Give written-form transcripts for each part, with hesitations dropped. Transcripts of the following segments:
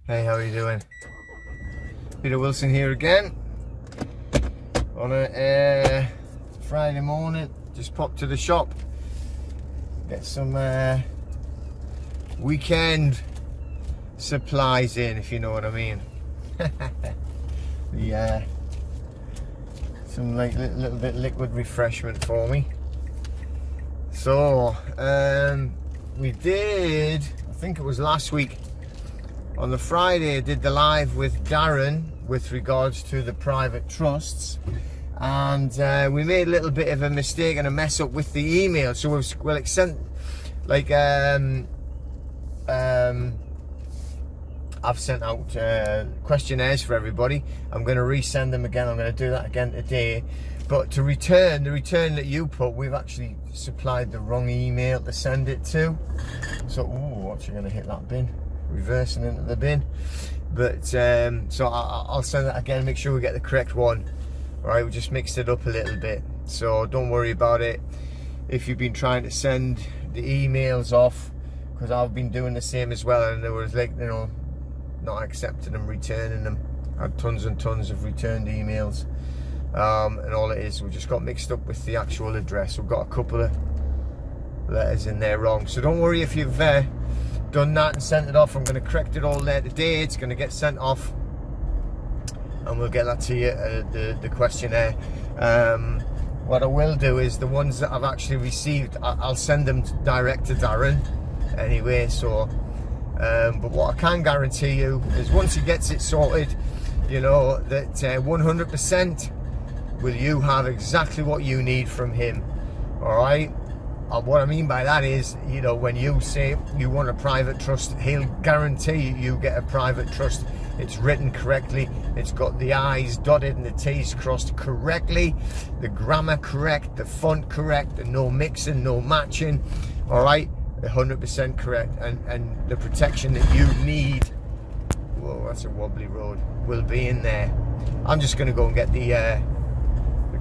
Hey, how are you doing? Peter Wilson here again on a Friday morning. Just popped to the shop, get some weekend supplies in, if you know what I mean. Some like little bit liquid refreshment for me. So we did, I think it was last week, on the Friday I did the live with Darren with regards to the private trusts, and we made a little bit of a mistake and a mess up with the email. So we'll extend, like I've sent out questionnaires for everybody. I'm going to resend them again. I'm going to do that again today. But to return, the return that you put, we've actually supplied the wrong email to send it to. So, ooh, actually going to hit that bin, reversing into the bin. But so I'll send that again. Make sure we get the correct one. All right, we just mixed it up a little bit. So don't worry about it. If you've been trying to send the emails off, because I've been doing the same as well, and there was, like, you know, not accepting them, returning them. I had tons and tons of returned emails, and all it is, we just got mixed up with the actual address. We've got a couple of letters in there wrong, so don't worry if you've done that and sent it off. I'm going to correct it all there today. It's going to get sent off, and we'll get that to you, the questionnaire. What I will do is the ones that I've actually received, I'll send them direct to Darren anyway. So but what I can guarantee you is once he gets it sorted, you know, that 100% will you have exactly what you need from him. All right, what I mean by that is, you know, when you say you want a private trust, he'll guarantee you get a private trust. It's written correctly, it's got the I's dotted and the T's crossed correctly, the grammar correct, the font correct, and no mixing, no matching. All right, 100% correct, and the protection that you need, whoa, that's a wobbly road, will be in there. I'm just going to go and get the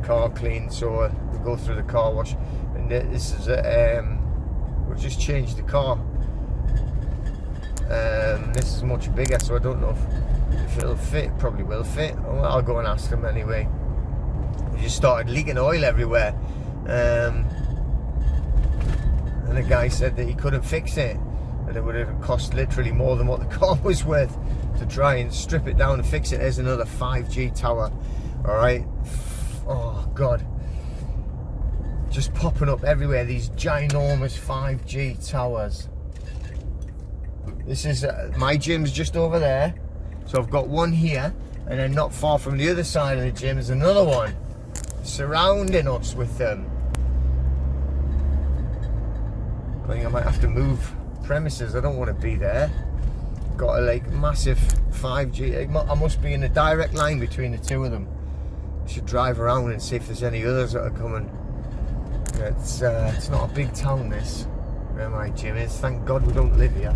car cleaned, so we'll go through the car wash. And this is we'll just change the car. This is much bigger, so I don't know if it'll fit. Probably will fit. Well, I'll go and ask him anyway. We just started leaking oil everywhere, and the guy said that he couldn't fix it, and it would have cost literally more than what the car was worth to try and strip it down and fix it. There's another 5G tower. All right, oh god, just popping up everywhere, these ginormous 5G towers. This is my gym's just over there, so I've got one here, and then not far from the other side of the gym is another one surrounding us with them. I think I might have to move premises. I don't want to be there. Got a like massive 5G. I must be in a direct line between the two of them. I should drive around and see if there's any others that are coming. It's not a big town, this, where my gym is. Thank God we don't live here.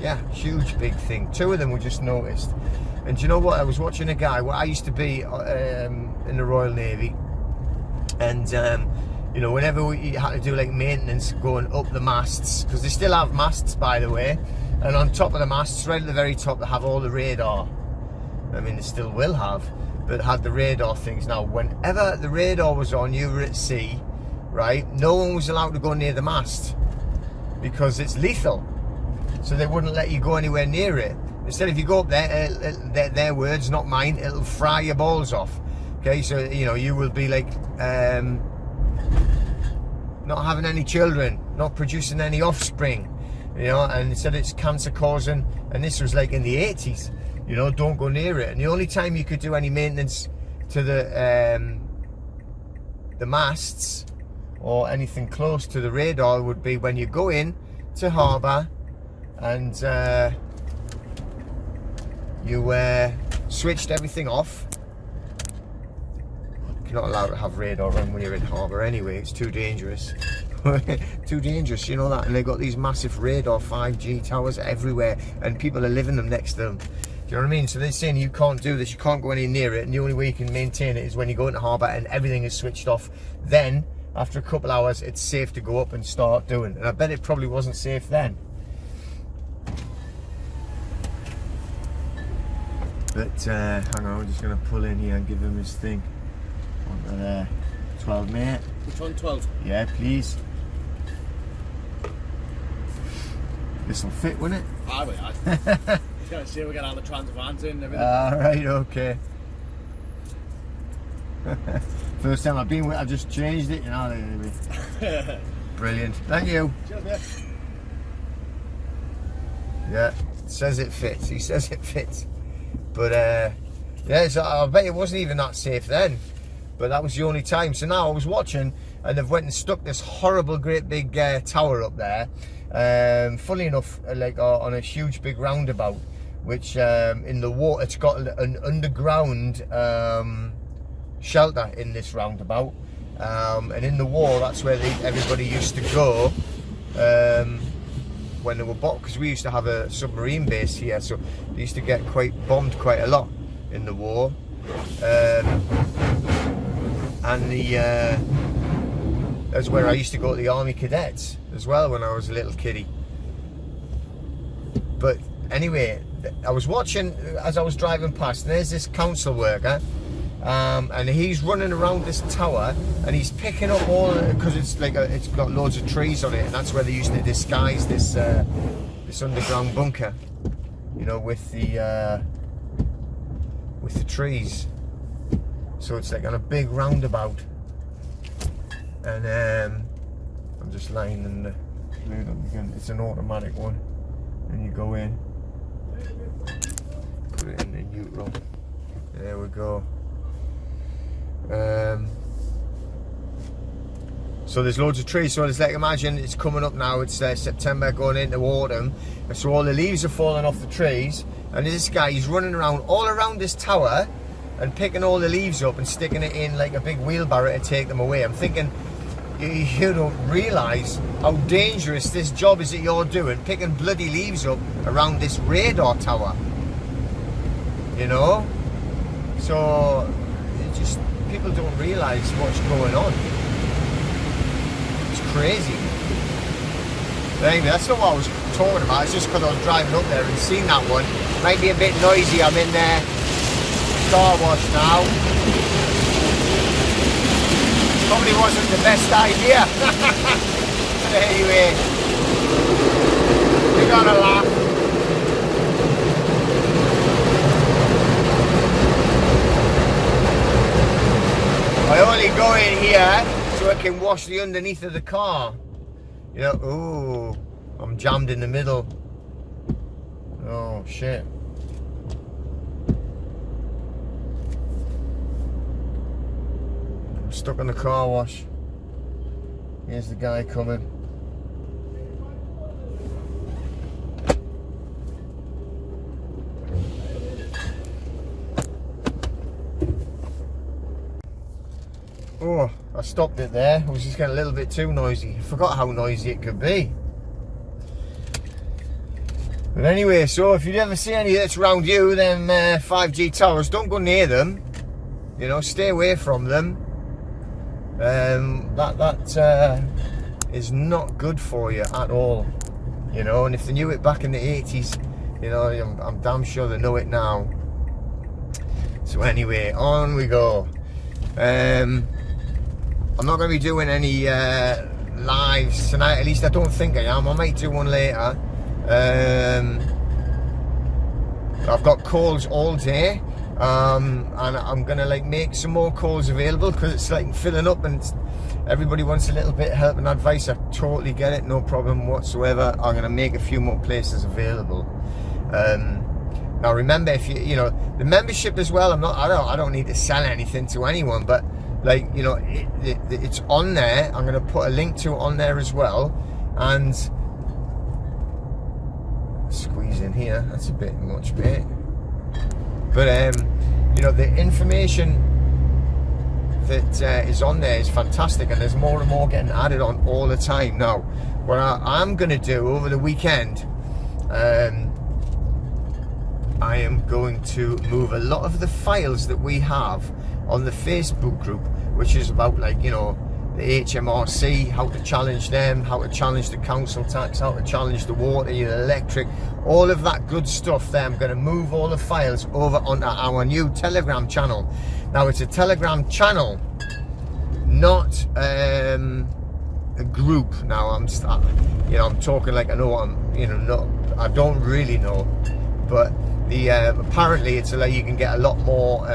Yeah, huge big thing. Two of them we just noticed. And do you know what? I was watching a guy. Well, I used to be in the Royal Navy, and you know, whenever we had to do like maintenance going up the masts, because they still have masts, by the way, and on top of the masts, right at the very top, they have all the radar. I mean, they still will have, but had the radar things. Now, whenever the radar was on, you were at sea, right? No one was allowed to go near the mast because it's lethal. So they wouldn't let you go anywhere near it. Instead, if you go up there, their words, not mine, it'll fry your balls off. Okay, so, you know, you will be like, not having any children, not producing any offspring, you know, and instead it's cancer causing, and this was like in the 80s, you know, don't go near it. And the only time you could do any maintenance to the masts or anything close to the radar would be when you go in to harbour and you switched everything off. You're not allowed to have radar on when you're in harbour anyway, it's too dangerous. Too dangerous, you know that. And they've got these massive radar 5G towers everywhere, and people are living them next to them. Do you know what I mean? So they're saying you can't do this, you can't go any near it, and the only way you can maintain it is when you go into harbour and everything is switched off. Then, after a couple hours, it's safe to go up and start doing. And I bet it probably wasn't safe then. But hang on, I'm just going to pull in here and give him his thing. On there. 12, mate. Which one, 12? Yeah, please. This will fit, won't it? I will. Just going to see if we get all the trans vans in and everything. Alright, okay. First time I've been with, I've just changed it, you know. Anyway. Brilliant. Thank you. Cheers, mate. Yeah, it says it fits. He says it fits. But yeah, so I bet it wasn't even that safe then. But that was the only time. So now I was watching, and they've went and stuck this horrible, great big tower up there. Funnily enough, like on a huge big roundabout, which in the water, it's got an underground shelter in this roundabout, and in the war, that's where everybody used to go when they were bombed, because we used to have a submarine base here, so they used to get bombed quite a lot in the war. And that's where I used to go to the army cadets as well when I was a little kiddie. But anyway, I was watching as I was driving past, and there's this council worker, and he's running around this tower, and he's picking up all, because it's like it's got loads of trees on it, and that's where they used to disguise this this underground bunker, you know, with the trees. So it's like on a big roundabout, and I'm just lining the lid up again. It's an automatic one, and you go in, put it in the neutral. There we go. So there's loads of trees. So it's like, imagine it's coming up now. It's September going into autumn, so all the leaves are falling off the trees, and this guy, he's running around all around this tower and picking all the leaves up and sticking it in like a big wheelbarrow to take them away. I'm thinking, you don't realise how dangerous this job is that you're doing, picking bloody leaves up around this radar tower, you know? So it just, people don't realise what's going on. It's crazy. But anyway, that's not what I was talking about. It's just because I was driving up there and seen that one. Might be a bit noisy. I'm in there. Car wash now. Probably wasn't the best idea. But anyway, we're gonna laugh. I only go in here so I can wash the underneath of the car. You know, ooh, I'm jammed in the middle. Oh shit. Stuck on the car wash. Here's the guy coming. Oh, I stopped it there. I was just getting a little bit too noisy. I forgot how noisy it could be. But anyway, so if you ever see any that's around you, them 5G towers, don't go near them. You know, stay away from them. That is not good for you at all, you know. And if they knew it back in the 80s, you know, I'm damn sure they know it now. So anyway, on we go. I'm not going to be doing any lives tonight, at least I don't think I am. I might do one later. I've got calls all day. And I'm gonna like make some more calls available, because it's like filling up and everybody wants a little bit of help and advice. I totally get it, no problem whatsoever. I'm gonna make a few more places available. Now remember, if you know the membership as well, I don't need to sell anything to anyone, but like, you know, it's on there. I'm gonna put a link to it on there as well. And squeeze in here, that's a bit much, mate. But you know, the information that is on there is fantastic, and there's more and more getting added on all the time. Now, what I'm going to do over the weekend, I am going to move a lot of the files that we have on the Facebook group, which is about, like, you know, the HMRC, how to challenge them, how to challenge the council tax, how to challenge the water, the electric, all of that good stuff there. I'm going to move all the files over onto our new Telegram channel. Now it's a Telegram channel, not a group. Now I'm talking like I know I don't really know, but the apparently it's like you can get a lot more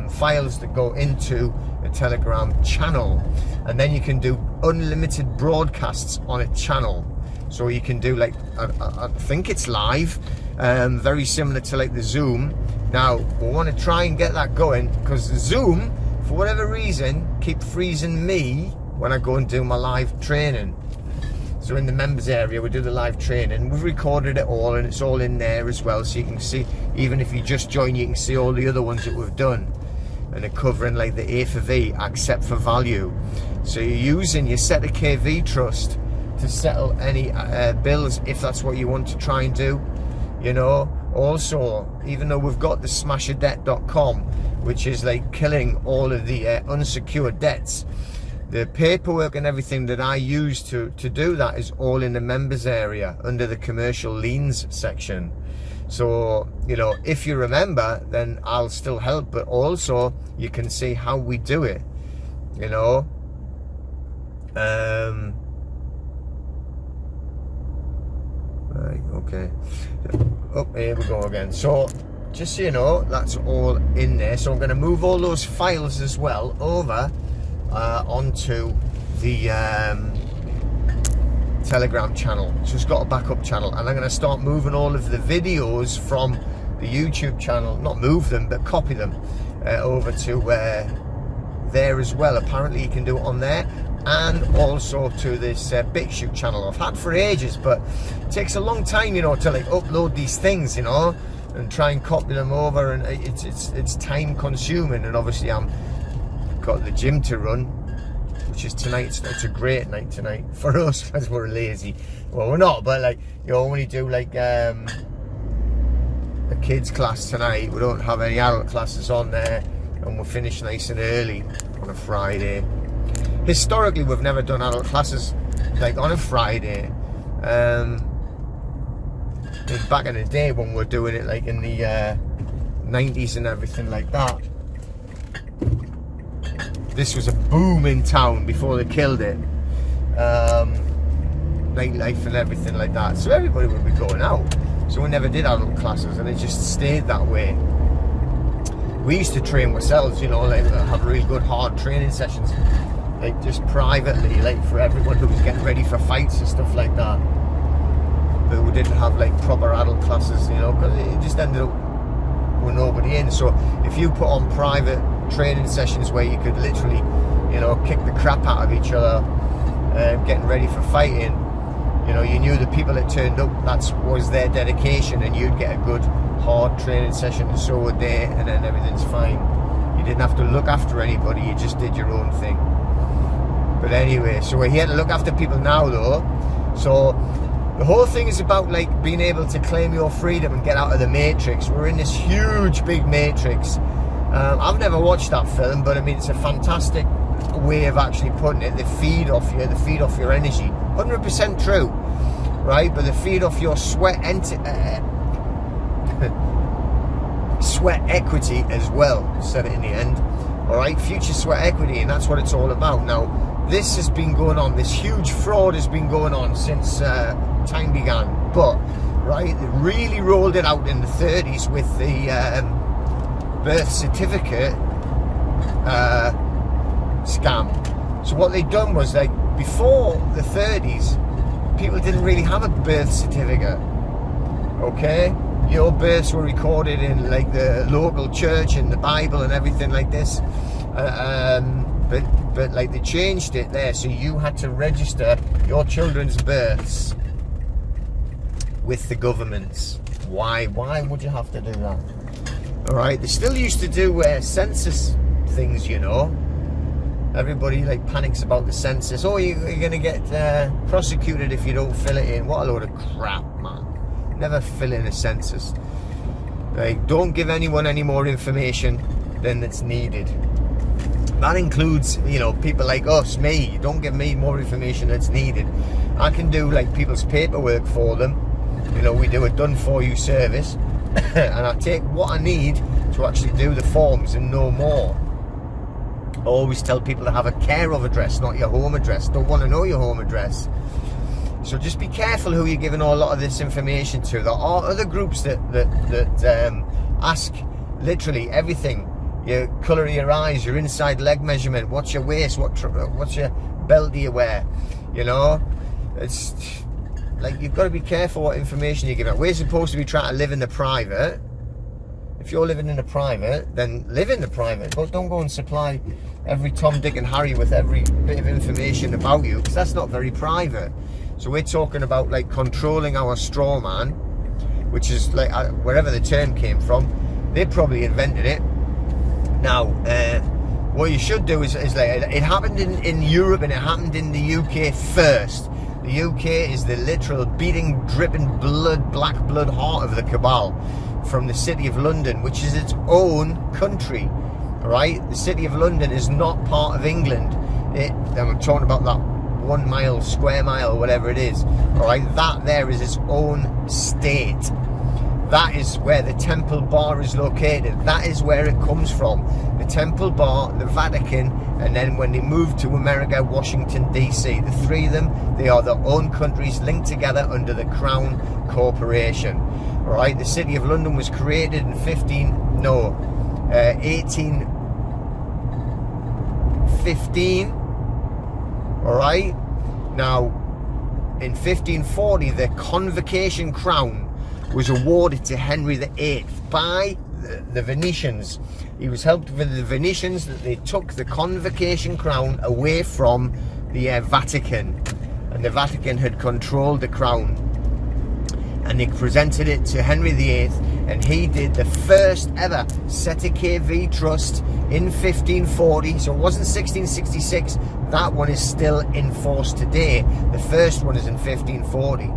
files that go into a Telegram channel, and then you can do unlimited broadcasts on a channel. So you can do like I think it's live, very similar to like the Zoom. Now we want to try and get that going, because the Zoom, for whatever reason, keep freezing me when I go and do my live training. So in the members area we do the live training, we've recorded it all and it's all in there as well, so you can see, even if you just join, you can see all the other ones that we've done, and they're covering like the A for V, accept for value. So you're using your set of KV trust to settle any bills if that's what you want to try and do, you know. Also, even though we've got the smasherdebt.com, which is like killing all of the unsecured debts, the paperwork and everything that I use to do that is all in the members area under the commercial liens section. So, you know, if you remember, then I'll still help, but also you can see how we do it, you know. Right, okay. Oh, here we go again. So, just so you know, that's all in there. So I'm going to move all those files as well over onto the Telegram channel. So it's got a backup channel, and I'm going to start moving all of the videos from the YouTube channel, not move them, but copy them over to there as well. Apparently you can do it on there, and also to this BitChute channel I've had for ages, but it takes a long time, you know, to like upload these things, you know, and try and copy them over, and it's time consuming. And obviously I'm got the gym to run, which is tonight. It's a great night tonight for us, because we're lazy. Well, we're not, but like, you know, when you do like a kids class tonight, we don't have any adult classes on there, and we'll finish nice and early on a Friday. Historically, we've never done adult classes like on a Friday. Back in the day when we were doing it like in the 90s and everything like that, this was a boom in town before they killed it. Nightlife and everything like that, so everybody would be going out. So we never did adult classes, and it just stayed that way. We used to train ourselves, you know, like have really good hard training sessions, like just privately, like for everyone who was getting ready for fights and stuff like that. But we didn't have like proper adult classes, you know, because it just ended up with nobody in. So if you put on private training sessions where you could literally, you know, kick the crap out of each other, getting ready for fighting, you know, you knew the people that turned up, that was their dedication, and you'd get a good hard training session, and so would they, and then everything's fine. You didn't have to look after anybody, you just did your own thing. But anyway, so we're here to look after people now though. So the whole thing is about like being able to claim your freedom and get out of the matrix. We're in this huge big matrix. I've never watched that film, but I mean, it's a fantastic way of actually putting it. They feed off you, they feed off your energy. 100% true, right? But they feed off your sweat sweat equity as well, said it in the end. All right, future sweat equity, and that's what it's all about. Now, this has been going on, this huge fraud has been going on since time began, but, right, they really rolled it out in the 30s with the birth certificate scam. So what they'd done was, like, before the 30s, people didn't really have a birth certificate, okay? Your births were recorded in like the local church and the Bible and everything like this, but like they changed it there, so you had to register your children's births with the governments. Why would you have to do that? All right, they still used to do census things, you know. Everybody like panics about the census. Oh, you're gonna get prosecuted if you don't fill it in. What a load of crap, man. Never fill in a census. Like, don't give anyone any more information than that's needed. That includes, you know, people like us, me. Don't give me more information that's needed. I can do like people's paperwork for them. You know, we do a done for you service. And I take what I need to actually do the forms and no more. I always tell people to have a care of address, not your home address. Don't want to know your home address. So just be careful who you're giving a lot of this information to. There are other groups that ask literally everything. Your colour of your eyes, your inside leg measurement, what's your waist, what's your belt do you wear? You know, it's like you've got to be careful what information you give out. We're supposed to be trying to live in the private. If you're living in the private, then live in the private, but don't go and supply every Tom, Dick and Harry with every bit of information about you, because that's not very private. So we're talking about like controlling our straw man, which is like wherever the term came from. They probably invented it. Now, what you should do is like, it happened in Europe and it happened in the UK first. The UK is the literal beating, dripping blood, black blood heart of the cabal from the City of London, which is its own country. Right? The City of London is not part of England. I'm talking about that 1 mile, square mile, whatever it is. All right, that there is its own state. That is where the Temple Bar is located. That is where it comes from. The Temple Bar, the Vatican, and then when they moved to America, Washington, DC. The three of them, they are their own countries linked together under the Crown Corporation. All right, the City of London was created in 1815. All right. Now, in 1540, the Convocation Crown was awarded to Henry VIII by the Venetians. He was helped with the Venetians that they took the Convocation Crown away from the Vatican, and the Vatican had controlled the crown, and they presented it to Henry VIII, and he did the first ever Seta KV trust in 1540. So it wasn't 1666. That one is still in force today. The first one is in 1540.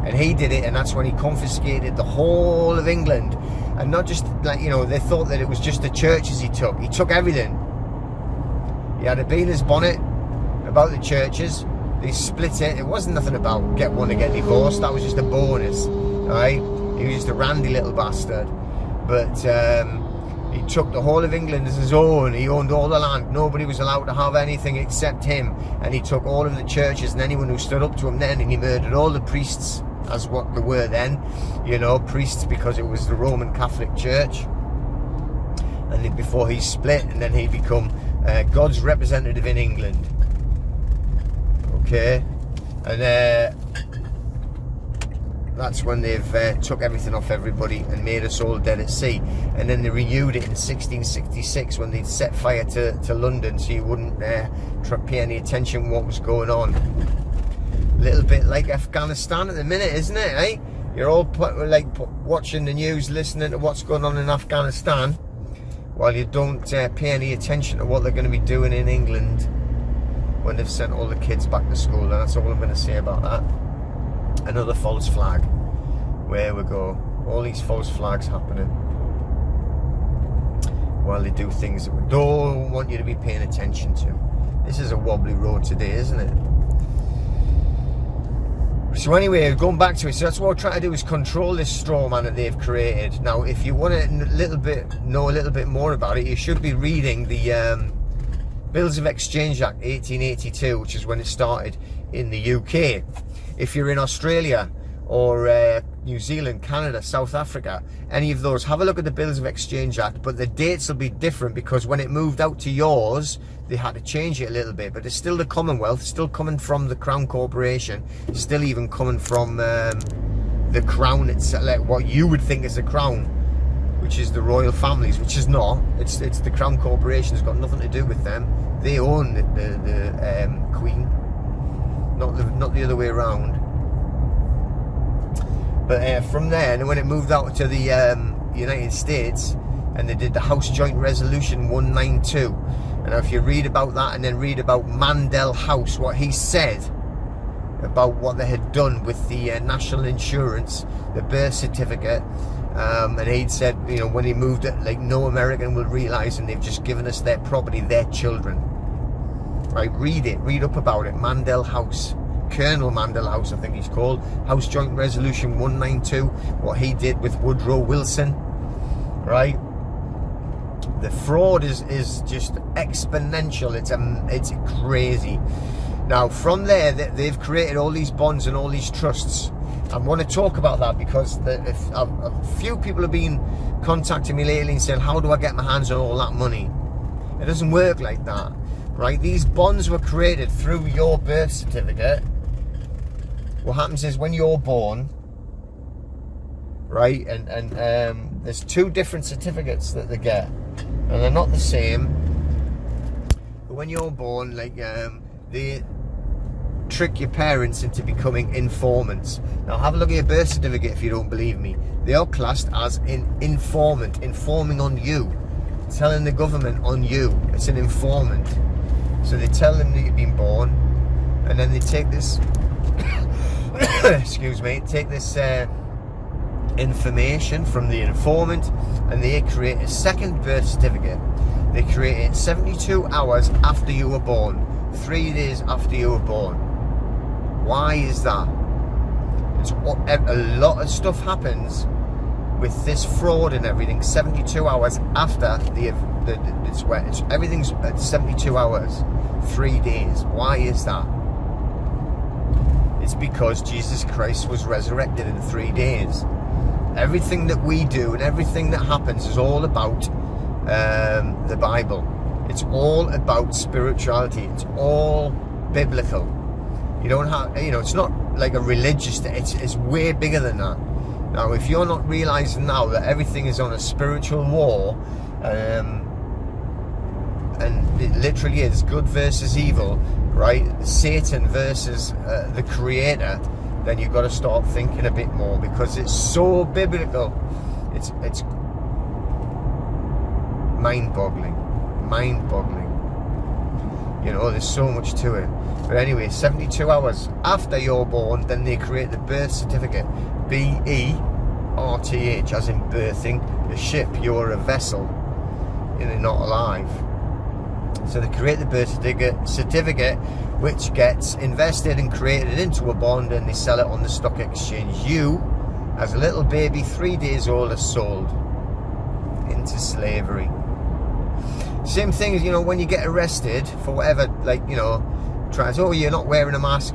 And he did it, and that's when he confiscated the whole of England. And not just, like, you know, they thought that it was just the churches he took. He took everything. He had a bee in his bonnet about the churches. They split it. It wasn't nothing about get one to get divorced. That was just a bonus, right? He was just a randy little bastard. But he took the whole of England as his own. He owned all the land. Nobody was allowed to have anything except him. And he took all of the churches and anyone who stood up to him then, and he murdered all the priests, as what they were then, you know, priests, because it was the Roman Catholic Church. And then before he split, and then he become God's representative in England. Okay, and that's when they've took everything off everybody and made us all dead at sea. And then they renewed it in 1666 when they'd set fire to London, so you wouldn't pay any attention what was going on. A little bit like Afghanistan at the minute, isn't it, eh? You're all watching the news, listening to what's going on in Afghanistan, while you don't pay any attention to what they're going to be doing in England when they've sent all the kids back to school. And that's all I'm going to say about that. Another false flag. Where we go. All these false flags happening while they do things that we don't want you to be paying attention to. This is a wobbly road today, isn't it? So anyway, going back to it, so that's what we're trying to do, is control this straw man that they've created. Now, if you want to know a little bit more about it, you should be reading the Bills of Exchange Act 1882, which is when it started in the UK. If you're in Australia or New Zealand, Canada, South Africa, any of those, have a look at the Bills of Exchange Act, but the dates will be different because when it moved out to yours, they had to change it a little bit, but it's still the Commonwealth, still coming from the Crown Corporation, still even coming from the Crown itself, like what you would think is the Crown, which is the royal families, which is not. It's the Crown Corporation. It's got nothing to do with them. They own the Queen, not the other way around. But from there, and when it moved out to the United States, and they did the House Joint Resolution 192, and if you read about that and then read about Mandel House, what he said about what they had done with the national insurance, the birth certificate, And he'd said, you know, when he moved it, like, no American will realise, and they've just given us their property, their children. Right, read up about it. Mandel House, Colonel Mandel House, I think he's called. House Joint Resolution 192, what he did with Woodrow Wilson, right? The fraud is just exponential. It's crazy. Now, from there, they've created all these bonds and all these trusts. I want to talk about that because a few people have been contacting me lately and saying, how do I get my hands on all that money? It doesn't work like that, right? These bonds were created through your birth certificate. What happens is when you're born, right, and there's two different certificates that they get, and they're not the same. But when you're born, like, they trick your parents into becoming informants. Now have a look at your birth certificate if you don't believe me. They are classed as an informant, informing on you, telling the government on you. It's an informant. So they tell them that you've been born, and then they take this excuse me, take this information from the informant, and they create a second birth certificate. They create it 72 hours after you were born, 3 days after you were born. Why is that? A lot of stuff happens with this fraud and everything 72 hours after everything's at 72 hours, 3 days. Why is that? It's because Jesus Christ was resurrected in 3 days. Everything that we do and everything that happens is all about the Bible. It's all about spirituality. It's all biblical. You don't have, you know, it's not like a religious thing. It's way bigger than that. Now, if you're not realizing now that everything is on a spiritual war, and it literally is good versus evil, right? Satan versus the Creator, then you've got to start thinking a bit more, because it's so biblical. It's mind-boggling. You know, there's so much to it. But anyway, 72 hours after you're born, then they create the birth certificate. B-E-R-T-H, as in birthing, the ship. You're a vessel, you're not alive. So they create the birth certificate, which gets invested and created into a bond, and they sell it on the stock exchange. You, as a little baby, 3 days old, are sold into slavery. Same thing as, you know, when you get arrested for whatever, like, you know, tries, oh, you're not wearing a mask.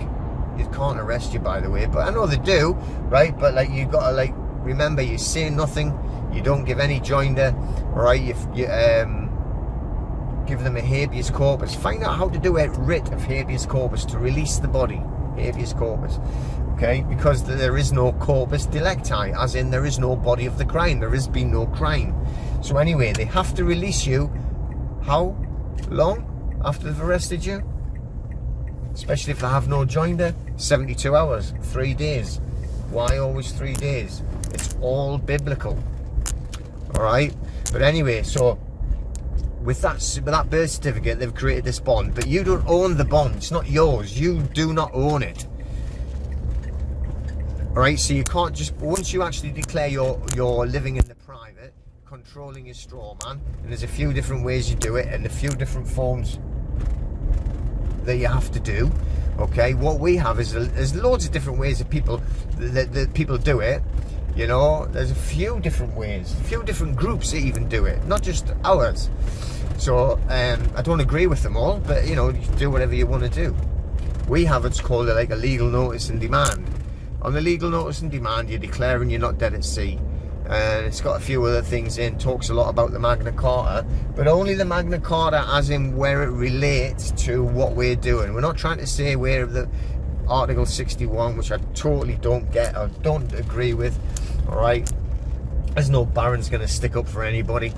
They can't arrest you, by the way, but I know they do, right? But, like, you've got to, like, remember, you say nothing, you don't give any joinder, right? You give them a habeas corpus. Find out how to do a writ of habeas corpus to release the body. Habeas corpus, okay? Because there is no corpus delicti, as in there is no body of the crime. There has been no crime. So anyway, they have to release you. How long after they've arrested you? Especially if they have no joinder. 72 hours, 3 days. Why always 3 days? It's all biblical. Alright? But anyway, so with that birth certificate, they've created this bond, but you don't own the bond. It's not yours. You do not own it. Alright, so you can't just, once you actually declare you're living in the private, controlling your straw man, and there's a few different ways you do it, and a few different forms that you have to do. Okay, what we have is there's loads of different ways that people do it. You know, there's a few different ways, a few different groups that even do it, not just ours. So I don't agree with them all, but you know, you do whatever you want to do. We have what's called like a legal notice and demand. On the legal notice and demand, you're declaring you're not dead at sea. And it's got a few other things in, talks a lot about the Magna Carta, but only the Magna Carta as in where it relates to what we're doing. We're not trying to say where the Article 61, which I totally don't get or don't agree with. All right, there's no Baron's going to stick up for anybody,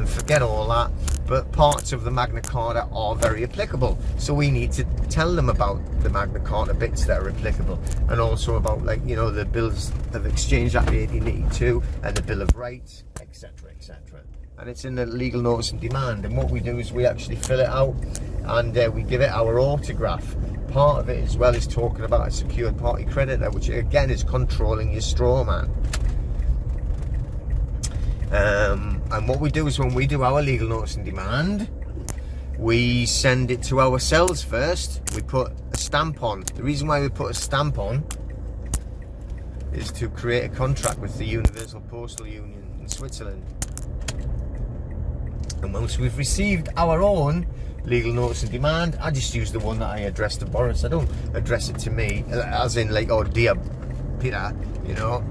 forget all that. But parts of the Magna Carta are very applicable, so we need to tell them about the Magna Carta bits that are applicable, and also about, like, you know, the Bills of Exchange Act 1882 and the Bill of Rights, etc., etc. And it's in the legal notice and demand, and what we do is we actually fill it out, and we give it our autograph. Part of it as well is talking about a secured party creditor, which again is controlling your straw man. And what we do is when we do our legal notice in demand, we send it to ourselves first. We put a stamp on. The reason why we put a stamp on is to create a contract with the Universal Postal Union in Switzerland. And once we've received our own legal notice in demand, I just use the one that I address to Boris. I don't address it to me, as in like, oh dear Peter, you know.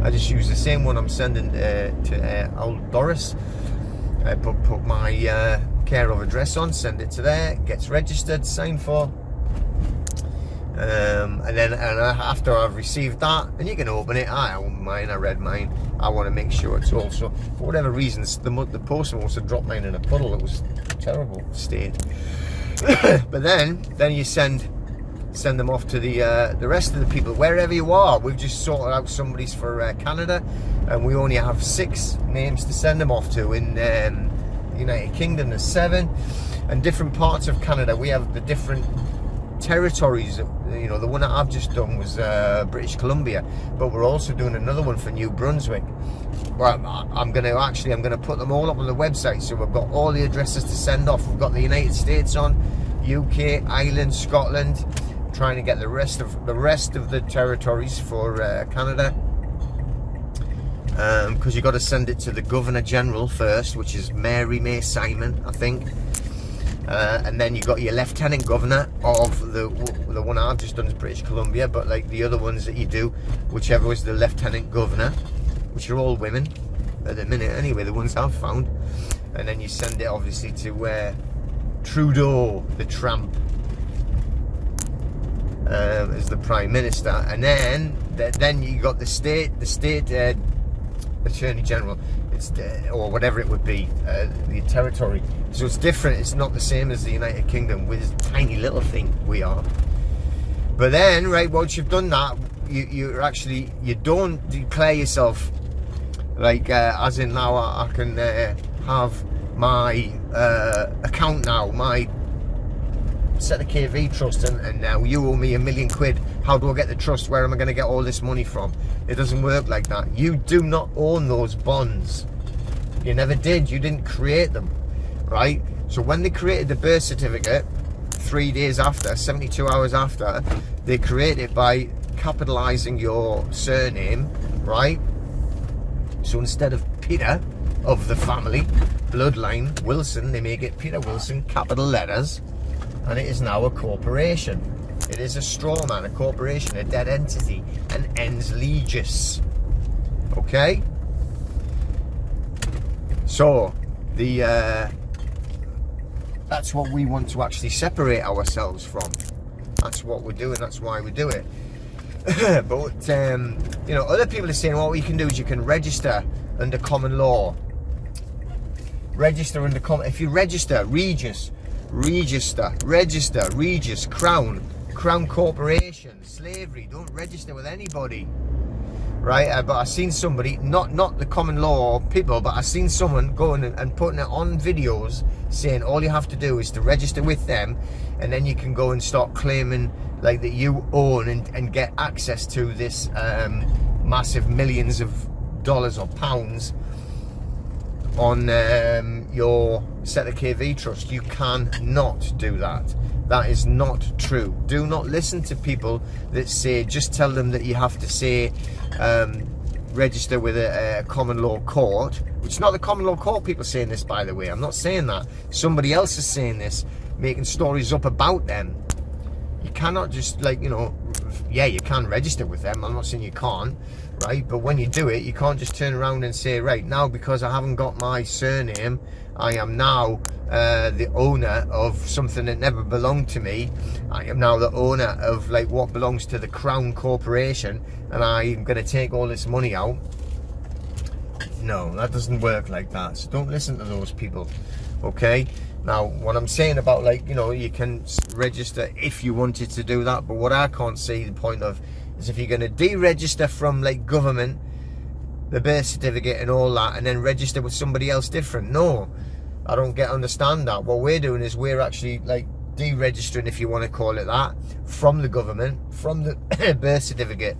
I just use the same one I'm sending to old Doris. I put my care of address on, send it to there, gets registered, signed for. And then after I've received that, and you can open it, I own mine, I read mine, I want to make sure it's also, for whatever reasons, the postman wants to drop mine in a puddle. It was a terrible state. But then you send them off to the rest of the people, wherever you are. We've just sorted out somebody's for Canada, and we only have 6 names to send them off to. In United Kingdom there's 7, and different parts of Canada we have the different territories. You know, the one that I've just done was British Columbia, but we're also doing another one for New Brunswick. Well, I'm going to put them all up on the website, so we've got all the addresses to send off. We've got the United States on, UK, Ireland, Scotland, trying to get the rest of the territories for Canada, because you've got to send it to the Governor General first, which is Mary May Simon, I think. And then you got your Lieutenant Governor of the one I've just done is British Columbia, but like the other ones that you do, whichever is the Lieutenant Governor, which are all women at the minute anyway, the ones I've found. And then you send it obviously to Trudeau, the tramp, as the Prime Minister. And then you got the state Attorney General, or whatever it would be, the territory. So it's different. It's not the same as the United Kingdom, with this tiny little thing we are. But then, right, once you've done that, you don't declare yourself like as in now I can have my account now, my set a KV trust, and now you owe me £1 million. How do I get the trust? Where am I going to get all this money from? It doesn't work like that. You do not own those bonds. You never did. You didn't create them, right? So when they created the birth certificate, 3 days after, 72 hours after, they created it by capitalizing your surname, right? So instead of Peter of the family bloodline Wilson, they make it Peter Wilson, capital letters, and it is now a corporation. It is a strawman, a corporation, a dead entity, an ens legis. Okay? So that's what we want to actually separate ourselves from. That's what we're doing. That's why we do it. But you know, other people are saying, well, what you can do is you can register under common law. Register under common. If you register, Regis, Crown Corporation, slavery. Don't register with anybody. Right, but I've seen somebody, not the common law people, but I've seen someone going and putting it on videos saying all you have to do is to register with them, and then you can go and start claiming like that you own and get access to this massive millions of dollars or pounds on your set of KV trust. You cannot do that. That is not true. Do not listen to people that say, just tell them that you have to say register with a common law court, which is not the common law court people saying this, by the way. I'm not saying that. Somebody else is saying this, making stories up about them. You cannot just, like, you know, yeah, you can register with them. I'm not saying you can't, right? But when you do it, you can't just turn around and say, right, now because I haven't got my surname, I am now the owner of something that never belonged to me. I am now the owner of like what belongs to the Crown Corporation, and I'm going to take all this money out. No, that doesn't work like that. So don't listen to those people, okay? Now, what I'm saying about, like, you know, you can register if you wanted to do that, but what I can't see the point of is if you're going to deregister from like government, the birth certificate and all that, and then register with somebody else different. No, I don't understand that. What we're doing is we're actually like deregistering, if you want to call it that, from the government, from the birth certificate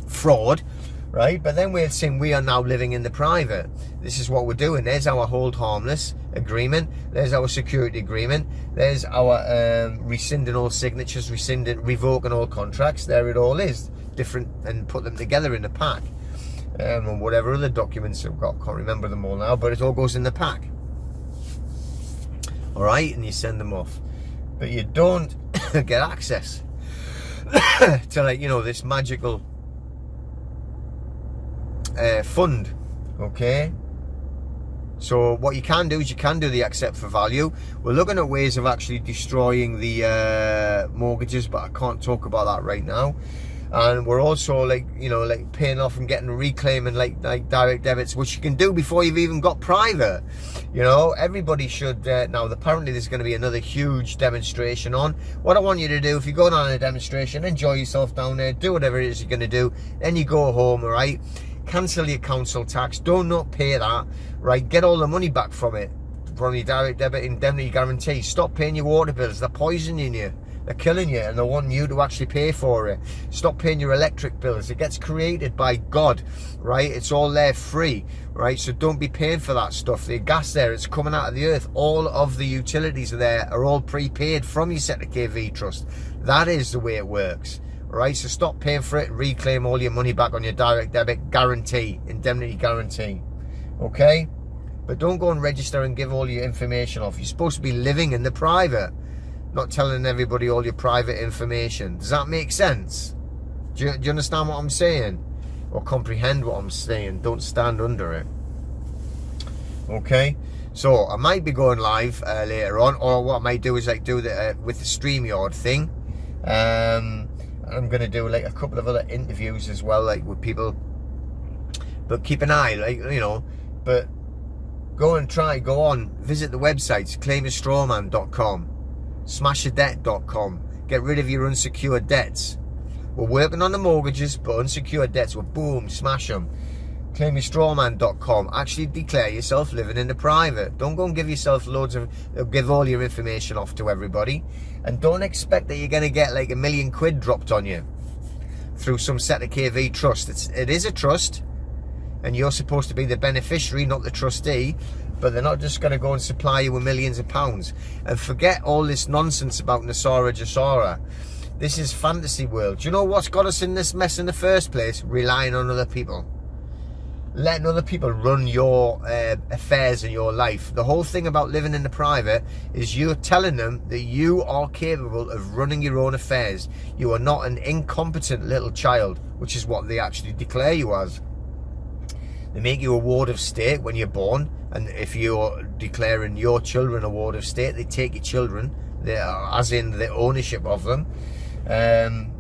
fraud. right? But then we're saying we are now living in the private. This is what we're doing. There's our hold harmless agreement. There's our security agreement. There's our rescinding all signatures, revoking all contracts. There it all is, different, and put them together in the pack. And whatever other documents I've got, can't remember them all now, but it all goes in the pack. All right, and you send them off, but you don't get access to, like, you know, this magical fund. Okay, so what you can do is you can do the accept for value. We're looking at ways of actually destroying the mortgages, but I can't talk about that right now. And we're also, like, you know, like paying off and getting reclaiming like direct debits, which you can do before you've even got private. You know, everybody should now. Apparently there's going to be another huge demonstration on. What I want you to do, if you're going on a demonstration, enjoy yourself down there, do whatever it is you're going to do, then you go home, all right? Cancel your council tax, do not pay that, right? Get all the money back from it, from your direct debit indemnity guarantee. Stop paying your water bills, they're poisoning you. They're killing you, and they want you to actually pay for it. Stop paying your electric bills. It gets created by God, right? It's all there free, right? So don't be paying for that stuff. The gas there, it's coming out of the earth. All of the utilities there are all prepaid from your Sector KV trust. That is the way it works, right? So stop paying for it and reclaim all your money back on your direct debit guarantee, indemnity guarantee, okay? But don't go and register and give all your information off. You're supposed to be living in the private, not telling everybody all your private information. Does that make sense? Do you understand what I'm saying? Or comprehend what I'm saying? Don't stand under it. Okay? So I might be going live later on, or what I might do is like do the with the StreamYard thing. I'm going to do like a couple of other interviews as well, like with people. But keep an eye, like, you know, but go on, visit the websites, claimyourstrawman.com. smashyourdebt.com. Get rid of your unsecured debts. We're working on the mortgages, but unsecured debts, well, boom, smash them. claimyourstrawman.com. Actually declare yourself living in the private. Don't go and give yourself loads of, give all your information off to everybody, and don't expect that you're going to get like £1 million dropped on you through some Sector KV trust. It is a trust, and you're supposed to be the beneficiary, not the trustee. But they're not just going to go and supply you with millions of pounds. And forget all this nonsense about Nasara Jasara. This is fantasy world. Do you know what's got us in this mess in the first place? Relying on other people. Letting other people run your affairs in your life. The whole thing about living in the private is you're telling them that you are capable of running your own affairs. You are not an incompetent little child, which is what they actually declare you as. They make you a ward of state when you're born, and if you're declaring your children a ward of state, they take your children, as in the ownership of them.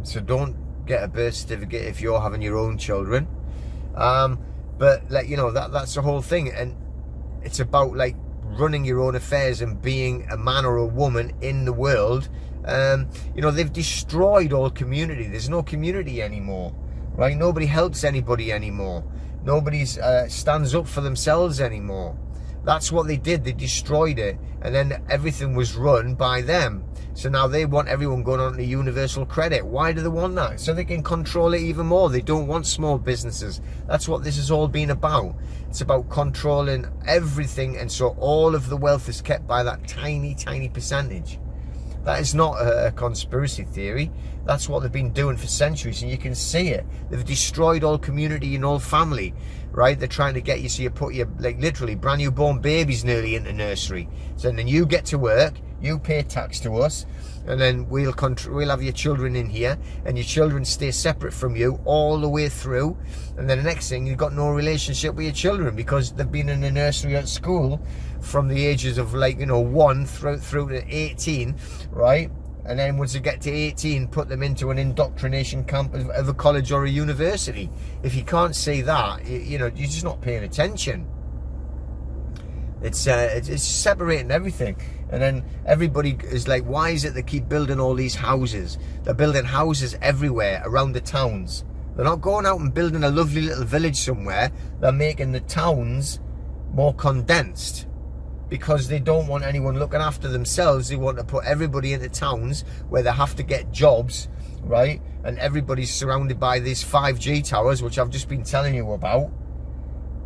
So don't get a birth certificate if you're having your own children. But like, you know, that's the whole thing, and it's about like running your own affairs and being a man or a woman in the world. You know, they've destroyed all community. There's no community anymore, right? Nobody helps anybody anymore. Nobody stands up for themselves anymore. That's what they did. They destroyed it, and then everything was run by them. So now they want everyone going on to universal credit. Why do they want that? So they can control it even more. They don't want small businesses. That's what this has all been about. It's about controlling everything, and so all of the wealth is kept by that tiny, tiny percentage. That is not a conspiracy theory. That's what they've been doing for centuries, and you can see it. They've destroyed all community and all family, right? They're trying to get you so you put your, like, literally brand new born babies nearly into nursery. So then you get to work, you pay tax to us, and then we'll have your children in here, and your children stay separate from you all the way through. And then the next thing, you've got no relationship with your children because they've been in the nursery at school from the ages of, like, you know, 1 through to 18, right? And then once they get to 18, put them into an indoctrination camp of a college or a university. If you can't see that, you know, you're just not paying attention. It's separating everything. And then everybody is like, why is it they keep building all these houses? They're building houses everywhere around the towns. They're not going out and building a lovely little village somewhere. They're making the towns more condensed, because they don't want anyone looking after themselves. They want to put everybody into towns where they have to get jobs right? And everybody's surrounded by these 5G towers, which I've just been telling you about.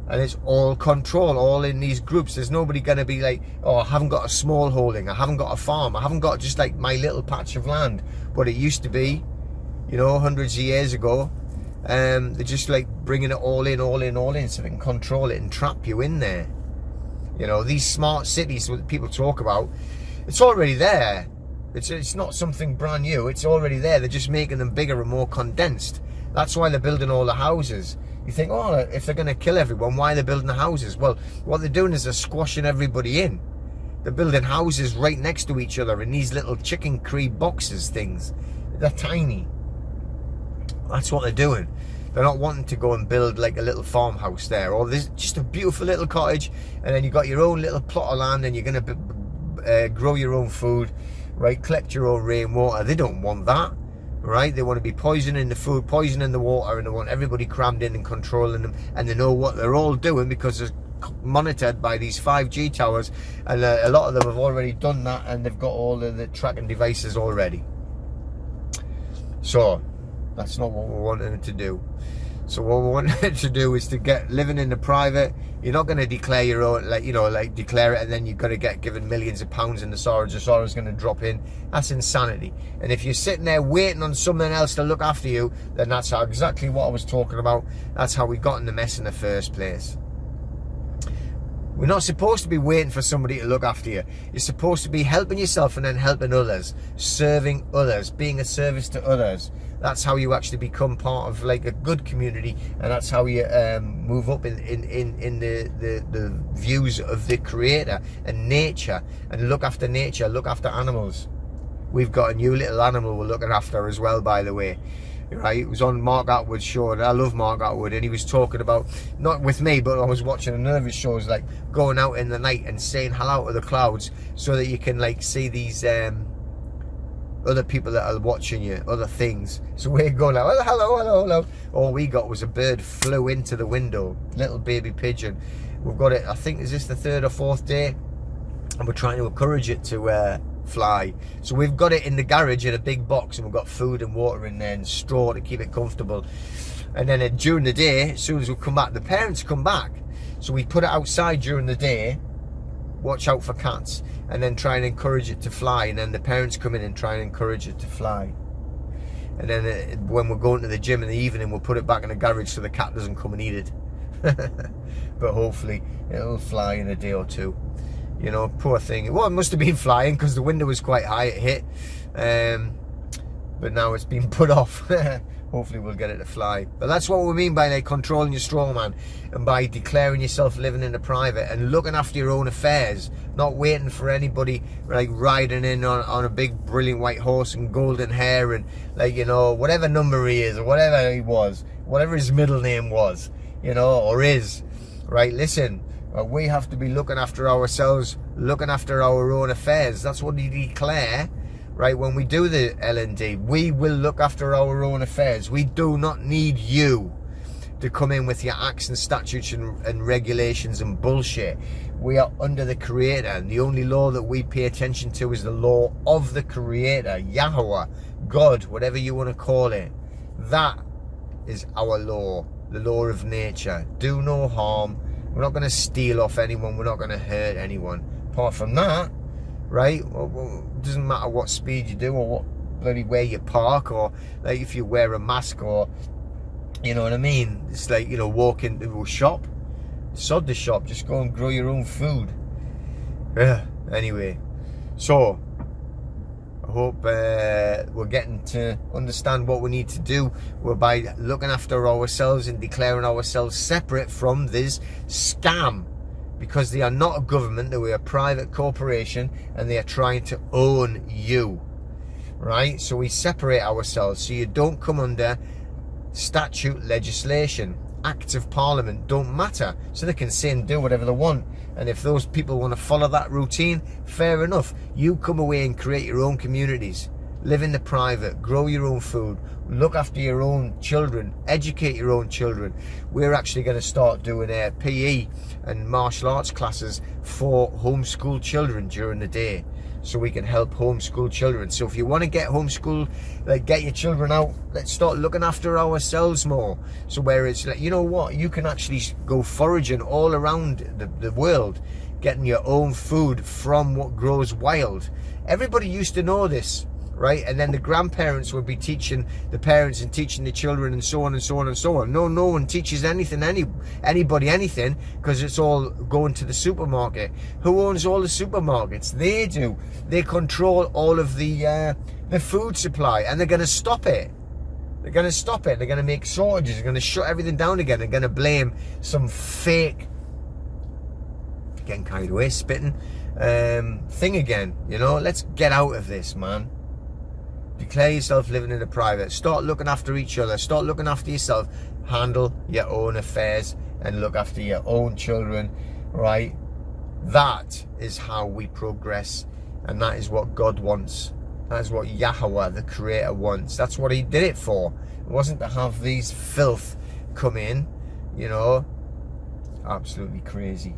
And it's all control, all in these groups. There's nobody going to be like, oh, I haven't got a small holding, I haven't got a farm, I haven't got just like my little patch of land. But it used to be, you know, hundreds of years ago. They're just like bringing it all in, so they can control it and trap you in there. You know, these smart cities that people talk about, it's already there. It's not something brand new. It's already there. They're just making them bigger and more condensed. That's why they're building all the houses. You think, oh, if they're going to kill everyone, why are they building the houses? Well, what they're doing is they're squashing everybody in. They're building houses right next to each other in these little chicken creep boxes things. They're tiny. That's what they're doing. They're not wanting to go and build like a little farmhouse there, or there's just a beautiful little cottage, and then you've got your own little plot of land, and you're going to grow your own food, right? Collect your own rainwater. They don't want that. Right, they want to be poisoning the food, poisoning the water, and they want everybody crammed in and controlling them, and they know what they're all doing because they're monitored by these 5G towers, and a lot of them have already done that, and they've got all of the tracking devices already. So that's not what we're wanting to do. So what we wanted to do is to get living in the private. You're not going to declare your own, like, you know, like declare it and then you're going to get given millions of pounds and the Soros going to drop in. That's insanity. And if you're sitting there waiting on someone else to look after you, then that's how, exactly what I was talking about. That's how we got in the mess in the first place. We're not supposed to be waiting for somebody to look after you. You're supposed to be helping yourself and then helping others, serving others, being a service to others. That's how you actually become part of like a good community, and that's how you move up in the views of the Creator and nature, and look after nature, look after animals. We've got a new little animal we're looking after as well, by the way. Right, it was on Mark Atwood's show, and I love Mark Atwood, and he was talking about, not with me, but I was watching another of his shows, like going out in the night and saying hello to the clouds so that you can like see these other people that are watching you, other things. So we're going out, oh, hello. All we got was a bird flew into the window, little baby pigeon. We've got it, I think, is this the 3rd or 4th day? And we're trying to encourage it to fly. So we've got it in the garage in a big box, and we've got food and water in there and straw to keep it comfortable. And then during the day, as soon as we come back, the parents come back. So we put it outside during the day, watch out for cats, and then try and encourage it to fly, and then the parents come in and try and encourage it to fly. And then when we're going to the gym in the evening, we'll put it back in the garage so the cat doesn't come and eat it. But hopefully it'll fly in a day or two. You know, poor thing. Well, it must have been flying because the window was quite high, it hit. But now it's been put off. Hopefully we'll get it to fly. But that's what we mean by like controlling your strawman, and by declaring yourself living in the private and looking after your own affairs, not waiting for anybody like riding in on a big brilliant white horse and golden hair and like, you know, whatever number he is or whatever he was, whatever his middle name was, you know, or is. Right, listen, we have to be looking after ourselves, looking after our own affairs. That's what you declare. Right, when we do the L&D, we will look after our own affairs. We do not need you to come in with your acts and statutes and regulations and bullshit. We are under the Creator, and the only law that we pay attention to is the law of the Creator, Yahweh, God, whatever you want to call it. That is our law, the law of nature. Do no harm. We're not going to steal off anyone. We're not going to hurt anyone. Apart from that, right, well, it doesn't matter what speed you do or what bloody way you park, or like if you wear a mask, or you know what I mean. It's like, you know, walk into a shop, sod the shop, just go and grow your own food. Anyway, so I hope we're getting to understand what we need to do. We're by looking after ourselves and declaring ourselves separate from this scam. Because they are not a government, they are a private corporation, and they are trying to own you. Right? So we separate ourselves so you don't come under statute, legislation. Acts of Parliament don't matter. So they can say and do whatever they want. And if those people want to follow that routine, fair enough. You come away and create your own communities. Live in the private, grow your own food, look after your own children, educate your own children. We're actually going to start doing PE and martial arts classes for homeschool children during the day. so we can help homeschool children. So if you want to get homeschool, like get your children out, let's start looking after ourselves more. So where it's like, you know what, you can actually go foraging all around the world, getting your own food from what grows wild. Everybody used to know this, right? And then the grandparents would be teaching the parents and teaching the children, and so on and so on and so on. No one teaches anything, anybody anything, because it's all going to the supermarket. Who owns all the supermarkets? They do. They control all of the food supply, and they're going to stop it. They're going to stop it. They're going to make shortages. They're going to shut everything down again. They're going to blame some fake, getting carried away, spitting thing again. You know, let's get out of this, man. Declare yourself living in the private. Start looking after each other. Start looking after yourself. Handle your own affairs and look after your own children, right? That is how we progress, and that is what God wants. That is what Yahweh, the Creator, wants. That's what He did it for. It wasn't to have these filth come in, you know. Absolutely crazy.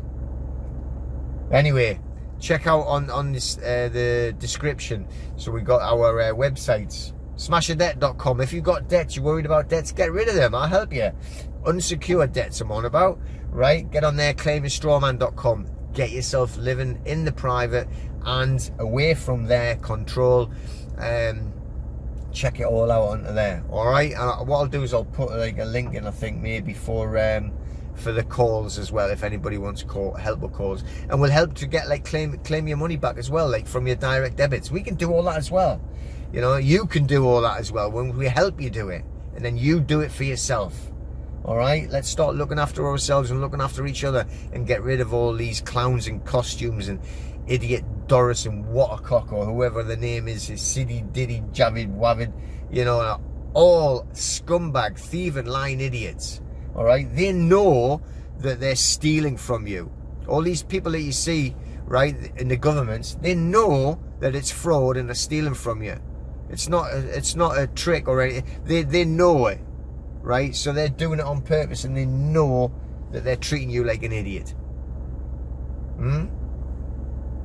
Anyway, check out on this the description. So we got our websites, smashadebt.com. If you've got debts, you're worried about debts, get rid of them. I'll help you. Unsecured debts I'm on about, right? Get on there, claimingstrawman.com. Get yourself living in the private and away from their control. Check it all out onto there. All right. And what I'll do is I'll put like a link in, I think maybe for the calls as well, if anybody wants help with calls, and we'll help to get like claim your money back as well, like from your direct debits. We can do all that as well. You know, you can do all that as well when we help you do it, and then you do it for yourself. All right, let's start looking after ourselves and looking after each other, and get rid of all these clowns in costumes and idiot Doris and Watercock, or whoever the name is Siddy Diddy Javid Wavid, you know, all scumbag, thieving, lying idiots. All right, they know that they're stealing from you. All these people that you see, right, in the governments, they know that it's fraud and they're stealing from you. It's not a trick or anything. They know it, right? So they're doing it on purpose, and they know that they're treating you like an idiot.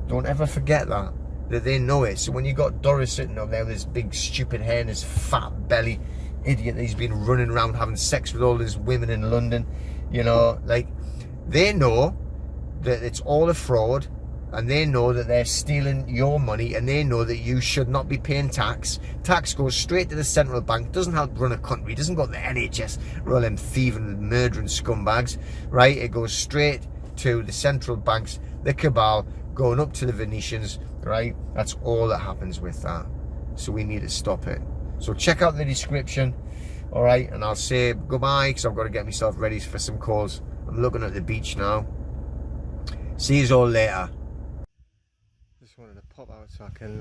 Don't ever forget that they know it. So when you got Doris sitting up there with his big stupid hair and his fat belly, idiot that he's been running around having sex with all these women in London, you know, like, they know that it's all a fraud, and they know that they're stealing your money, and they know that you should not be paying tax. Tax goes straight to the central bank, doesn't help run a country, doesn't go to the NHS or all them thieving, murdering scumbags, right? It goes straight to the central banks, the cabal, going up to the Venetians, right? That's all that happens with that. So we need to stop it. So check out the description, all right? And I'll say goodbye, because I've got to get myself ready for some calls. I'm looking at the beach now. See you all later. Just wanted to pop out so I can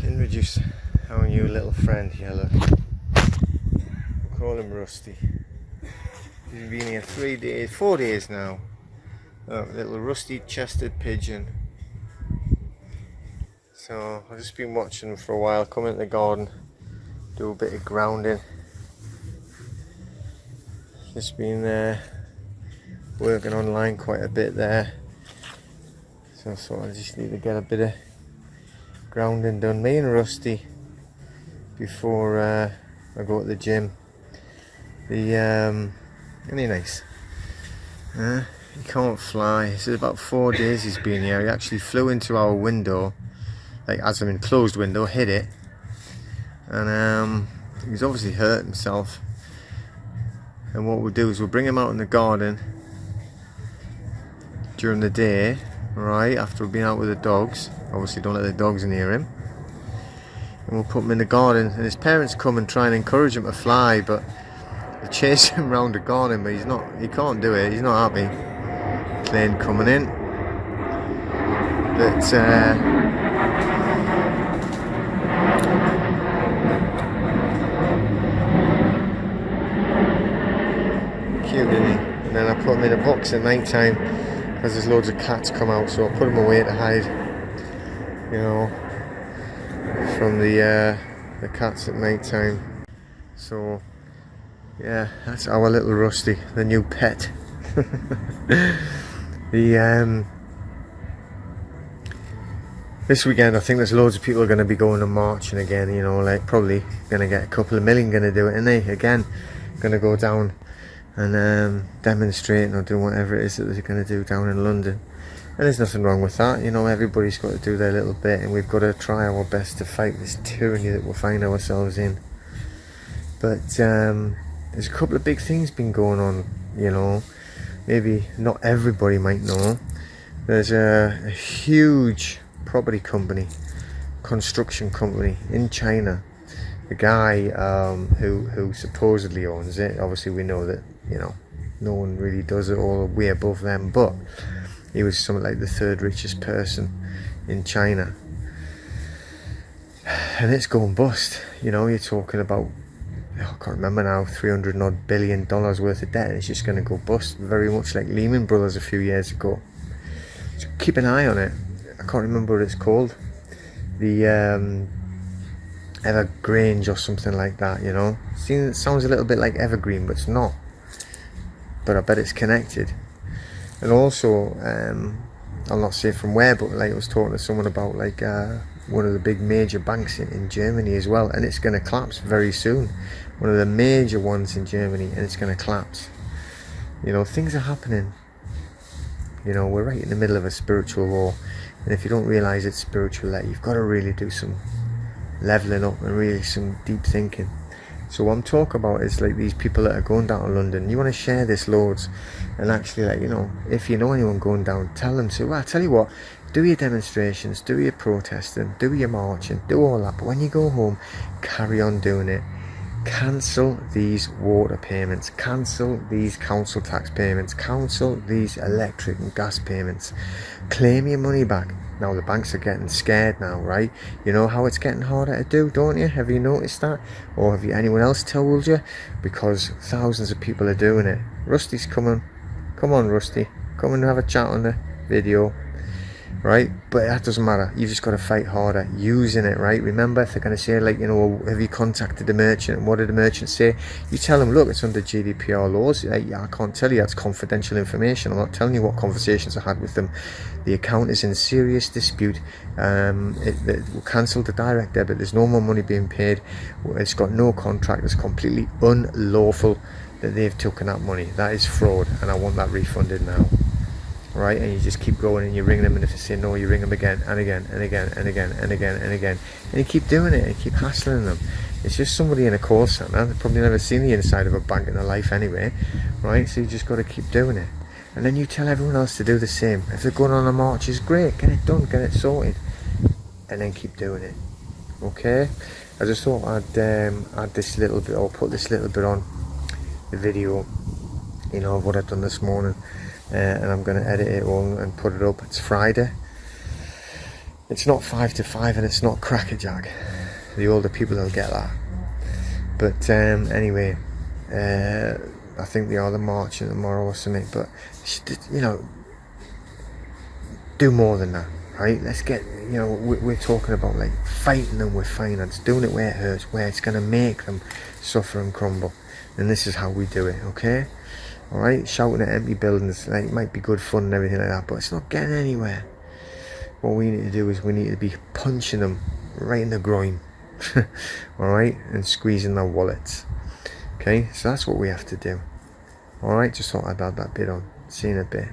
introduce our new little friend here. Look, call him Rusty. He's been here 4 days now. Oh, little rusty-chested pigeon. So I've just been watching him for a while, come into the garden, do a bit of grounding. Just been working online quite a bit there. So I thought I just need to get a bit of grounding done, me and Rusty, before I go to the gym. Any nice? He can't fly. This is about 4 days he's been here. He actually flew into our window, like as I'm in closed window, hit it, and he's obviously hurt himself. And what we'll do is we'll bring him out in the garden during the day, right, after we've been out with the dogs. Obviously don't let the dogs near him, and we'll put him in the garden, and his parents come and try and encourage him to fly, but they chase him around the garden, but he can't do it. He's not happy. Plane coming in, but cute, isn't he? And then I put him in a box at night time, because there's loads of cats come out, so I put him away to hide, you know, from the cats at night time. So yeah, that's our little Rusty, the new pet. This weekend I think there's loads of people are going to be going and marching again, you know, like probably going to get a couple of million going to do it, and they again going to go down and demonstrate or do whatever it is that they're going to do down in London. And there's nothing wrong with that, you know, everybody's got to do their little bit, and we've got to try our best to fight this tyranny that we'll find ourselves in. But there's a couple of big things been going on, you know, maybe not everybody might know. There's a huge property company, construction company in China. The guy who supposedly owns it, obviously we know that, you know, no one really does it, all way above them, but he was something like the third richest person in China, and it's going bust. You know, you're talking about, I can't remember now, $300 odd billion worth of debt, and it's just going to go bust, very much like Lehman Brothers a few years ago. So keep an eye on it. I can't remember what it's called, the Evergrange or something like that, you know. It sounds a little bit like Evergreen, but it's not, but I bet it's connected. And also I'll not say from where, but like I was talking to someone about like one of the big major banks in Germany as well, and it's going to collapse very soon. One of the major ones in Germany, and it's going to collapse. You know, things are happening. You know, we're right in the middle of a spiritual war, and if you don't realise it's spiritual, that you've got to really do some levelling up and really some deep thinking. So what I'm talking about is like these people that are going down to London. You want to share this loads, and actually, like, you know, if you know anyone going down, tell them. Say, well, I tell you what, do your demonstrations, do your protesting, do your marching, do all that, but when you go home, carry on doing it. Cancel these water payments, cancel these council tax payments, cancel these electric and gas payments, claim your money back. Now the banks are getting scared now, right? You know how it's getting harder to do, don't you? Have you noticed that? Or have anyone else told you? Because thousands of people are doing it. Rusty's coming. Come on, Rusty, come and have a chat on the video, right? But that doesn't matter. You've just got to fight harder using it, right? Remember, if they're going to say, like, you know, have you contacted the merchant, and what did the merchant say? You tell them, look, it's under GDPR laws. Yeah, I can't tell you, that's confidential information. I'm not telling you what conversations I had with them. The account is in serious dispute. It cancelled the direct debit. There's no more money being paid. It's got no contract. It's completely unlawful that they've taken that money. That is fraud, and I want that refunded now. Right, and you just keep going, and you ring them, and if they say no, you ring them again and again and again and again and again and again, and you keep doing it and keep hassling them. It's just somebody in a call centre. They've probably never seen the inside of a bank in their life anyway, right? So you just got to keep doing it, and then you tell everyone else to do the same. If they're going on a march, it's great, get it done, get it sorted, and then keep doing it. Okay, I just thought I'd add this little bit, or put this little bit on the video, you know, of what I've done this morning. And I'm going to edit it all and put it up. It's Friday. It's not 5 to 5, and it's not crackerjack. The older people will get that. But anyway, I think they are the marching tomorrow or something. But, you know, do more than that, right? Let's get, you know, we're talking about like fighting them with finance, doing it where it hurts, where it's going to make them suffer and crumble. And this is how we do it, okay? Alright, shouting at empty buildings, like, it might be good fun and everything like that, but it's not getting anywhere. What we need to do is we need to be punching them right in the groin, alright, and squeezing their wallets. Okay, so that's what we have to do. Alright, just thought I'd add that bit on. See you in a bit.